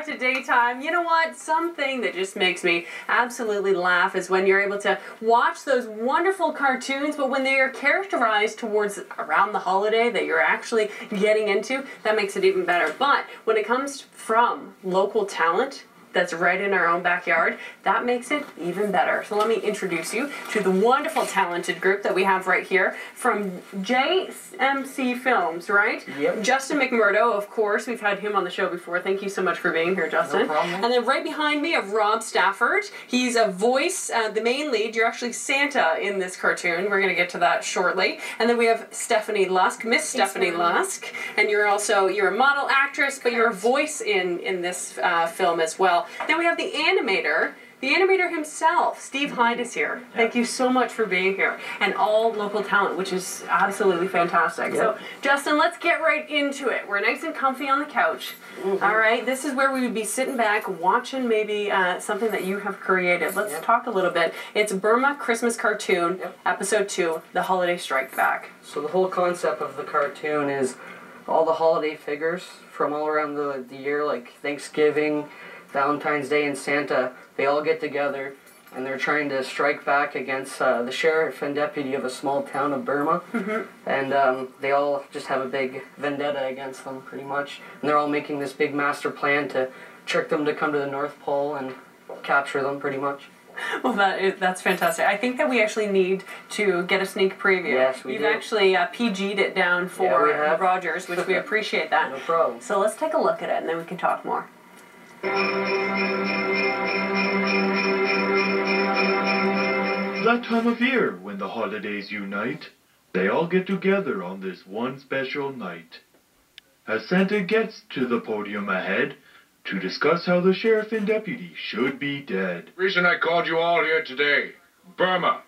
to daytime. You know what? Something that just makes me absolutely laugh is when you're able to watch those wonderful cartoons, but when they are characterized towards around the holiday that you're actually getting into, that makes it even better. But when it comes from local talent that's right in our own backyard, that makes it even better. So let me introduce you to the wonderful talented group that we have right here from JMC Films, right? Yep. Justin McMurdo, of course, we've had him on the show before. Thank you so much for being here, Justin. No problem. And then right behind me of Rob Stafford. He's a voice, the main lead. You're actually Santa in this cartoon. We're going to get to that shortly. And then we have Stephanie Lusk, Miss Stephanie Lusk, and you're a model actress, but you're a voice in this film as well. Then we have the animator himself, Steve Hyde is here. Thank you so much for being here. And all local talent, which is absolutely fantastic. So, Justin, let's get right into it. We're nice and comfy on the couch. All right, this is where we would be sitting back watching maybe something that you have created. Let's talk a little bit. It's Berhma Christmas Cartoon, Episode 2, The Holiday Strike Back. So the whole concept of the cartoon is all the holiday figures from all around the year, like Thanksgiving, Valentine's Day, and Santa. They all get together and they're trying to strike back against the sheriff and deputy of a small town of Berhma. And they all just have a big vendetta against them, pretty much. And they're all making this big master plan to trick them to come to the North Pole and capture them, pretty much. Well, that's fantastic. I think that we actually need to get a sneak preview. Yes, we You've do. actually PG'd it down for Rogers, which we appreciate that. No problem. So let's take a look at it and then we can talk more. That time of year when the holidays unite, they all get together on this one special night. As Santa gets to the podium ahead to discuss how the sheriff and deputy should be dead. Reason I called you all here today, Berhma.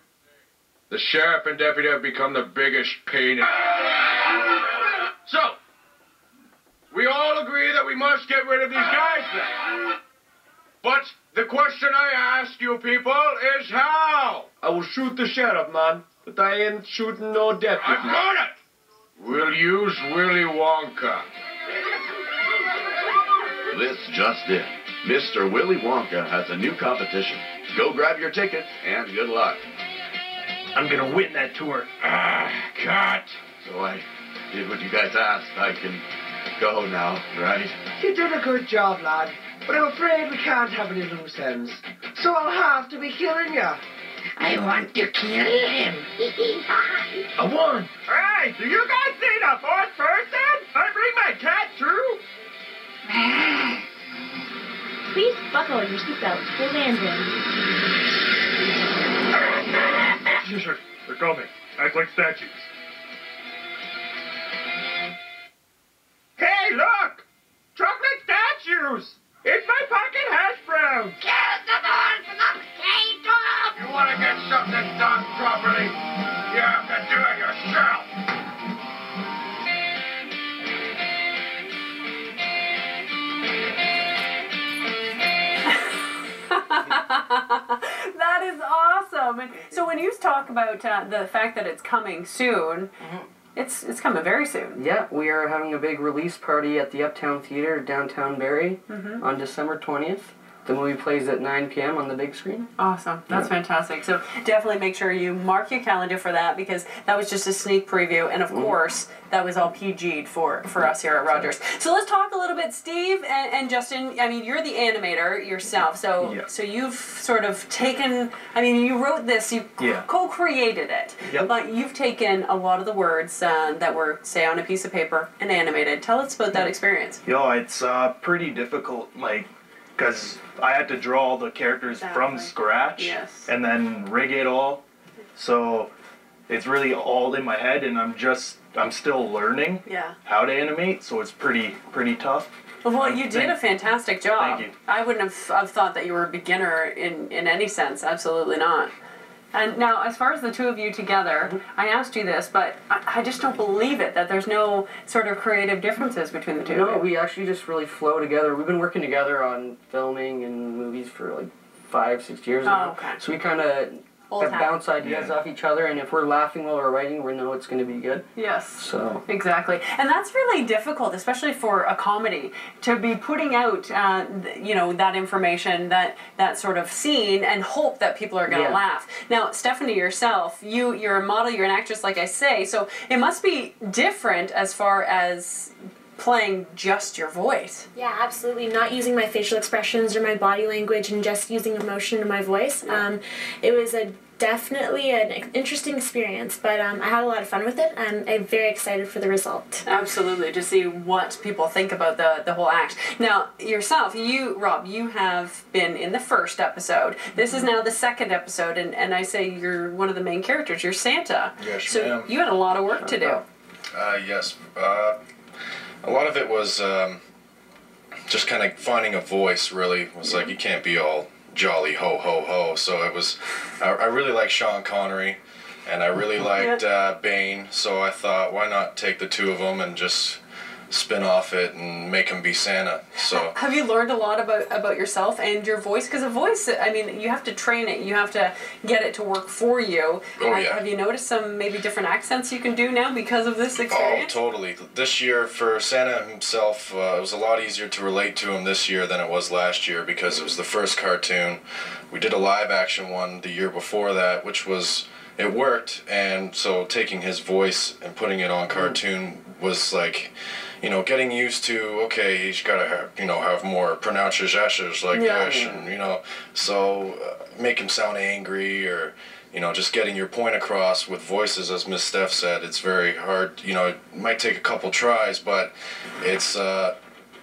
The sheriff and deputy have become the biggest pain in... So, we all agree that we must get rid of these guys then. But the question I ask you people is how? I will shoot the sheriff, man, but I ain't shooting no deputy. I've got it! We'll use Willy Wonka. This just in. Mr. Willy Wonka has a new competition. Go grab your ticket, and good luck. I'm gonna win that tour. Cut! So I did what you guys asked. I can go now, right? You did a good job, lad, but I'm afraid we can't have any loose ends. So I'll have to be killing you. I want to kill him. I won! Hey, do you guys need a fourth person? I bring my cat too? Please buckle your seatbelt for landing. They're coming. Act like statues. Hey, look! Chocolate statues! It's my pocket hash browns! Kill the boys from the potato! You want to get something done properly, you have to do it yourself! That is awesome. And so when you talk about the fact that it's coming soon, it's coming very soon. Yeah, we are having a big release party at the Uptown Theater, downtown Barrie, on December 20th. The movie plays at 9 p.m. on the big screen. Awesome. That's fantastic. So definitely make sure you mark your calendar for that, because that was just a sneak preview. And of course, that was all PG'd for us here at Rogers. So let's talk a little bit, Steve and Justin. I mean, you're the animator yourself. So so you've sort of taken, I mean, you wrote this, you co-created it. But you've taken a lot of the words that were, say, on a piece of paper and animated. Tell us about that experience. It's pretty difficult, like, because I had to draw all the characters from scratch and then rig it all. So it's really all in my head, and I'm still learning how to animate, so it's pretty tough. Well, you did a fantastic job. Thank you. I wouldn't have thought that you were a beginner in any sense. Absolutely not. And now, as far as the two of you together, I asked you this, but I just don't believe it, that there's no sort of creative differences between the two of you. No, we actually just really flow together. We've been working together on filming and movies for like 5-6 years now. Okay. So we kind of bounce ideas off each other, and if we're laughing while we're writing, we know it's going to be good. Yes. So exactly, and that's really difficult, especially for a comedy, to be putting out, that information, that sort of scene, and hope that people are going to laugh. Now, Stephanie, yourself, you're a model, you're an actress, like I say, so it must be different as far as playing just your voice. Yeah, absolutely. Not using my facial expressions or my body language and just using emotion in my voice. It was definitely an interesting experience, but I had a lot of fun with it, and I'm very excited for the result. Absolutely, to see what people think about the whole act. Now, yourself, Rob, you have been in the first episode. This is now the second episode, and I say you're one of the main characters. You're Santa. Yes, so ma'am. You had a lot of work to do. Yes. A lot of it was just kind of finding a voice, really. It was like, you can't be all jolly ho ho ho. So it was, I really liked Sean Connery, and I really liked Bane, so I thought, why not take the two of them and just spin off it and make him be Santa. So have you learned a lot about yourself and your voice? Because a voice, I mean, you have to train it, you have to get it to work for you. Oh, yeah. Have you noticed some maybe different accents you can do now because of this experience? Oh, totally. This year for Santa himself, it was a lot easier to relate to him this year than it was last year, because it was the first cartoon. We did a live action one the year before that, which was, it worked, and so taking his voice and putting it on cartoon was like, getting used to, okay, he's got to have, have more pronounced S's like this, and, so make him sound angry, or, just getting your point across with voices, as Miss Steph said, it's very hard, it might take a couple tries, but it's,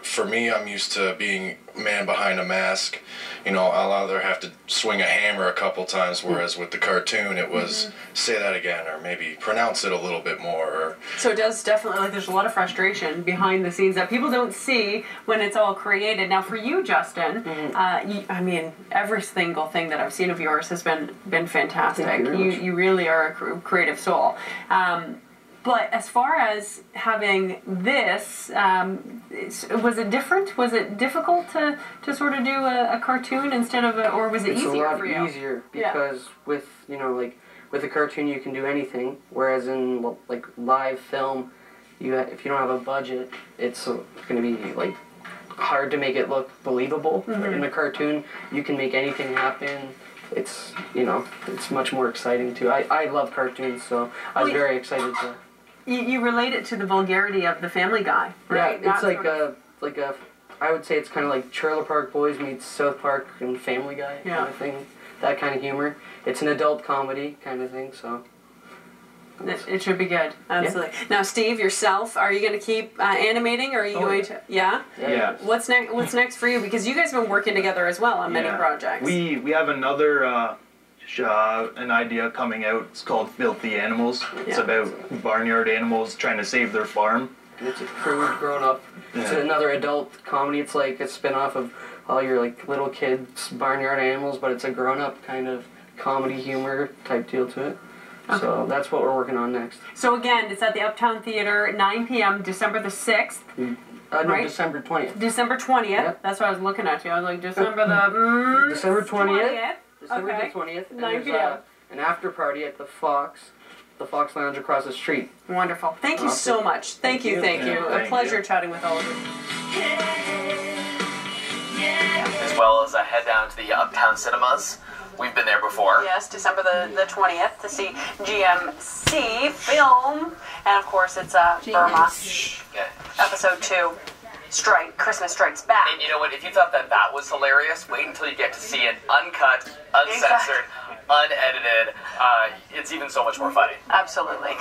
for me, I'm used to being man behind a mask. I'll either have to swing a hammer a couple times, whereas with the cartoon it was say that again, or maybe pronounce it a little bit more. So it does definitely, like, there's a lot of frustration behind the scenes that people don't see when it's all created. Now for you, Justin, I mean, every single thing that I've seen of yours has been fantastic. You really are a creative soul. But as far as having this, was it different? Was it difficult to sort of do a cartoon instead of or was it easier for you? It's a lot easier because with, with a cartoon you can do anything, whereas in, like, live film, if you don't have a budget, it's going to be, like, hard to make it look believable. In a cartoon, you can make anything happen. It's, it's much more exciting, too. I love cartoons, so I was very excited to... You relate it to the vulgarity of the Family Guy, right? Yeah, it's like a, I would say it's kind of like Trailer Park Boys meets South Park and Family Guy kind of thing. That kind of humor. It's an adult comedy kind of thing, so. It should be good, absolutely. Yeah. Now, Steve, yourself, are you going to keep animating, or are you going to? Yeah. What's next? What's next for you? Because you guys have been working together as well on many projects. We have another. An idea coming out. It's called Filthy Animals. It's about barnyard animals trying to save their farm. It's a crude, grown-up. It's another adult comedy. It's like a spin-off of all your, like, little kids' barnyard animals, but it's a grown-up kind of comedy humor type deal to it. Okay. So that's what we're working on next. So again, it's at the Uptown Theater, 9 p.m., December the 6th. No, December 20th. December 20th. Yep. That's what I was looking at you. I was like, December 20th. December the 20th, and 9 p.m. there's an after party at the Fox Lounge across the street. Wonderful. Thank you so much. Thank you. A pleasure chatting with all of you. As well as a head down to the Uptown Cinemas. We've been there before. Yes, December the 20th to see GMC film. And of course it's Berhma, episode 2. Christmas Strikes Back. And you know what, if you thought that was hilarious, wait until you get to see it uncut, uncensored, unedited. It's even so much more funny. Absolutely.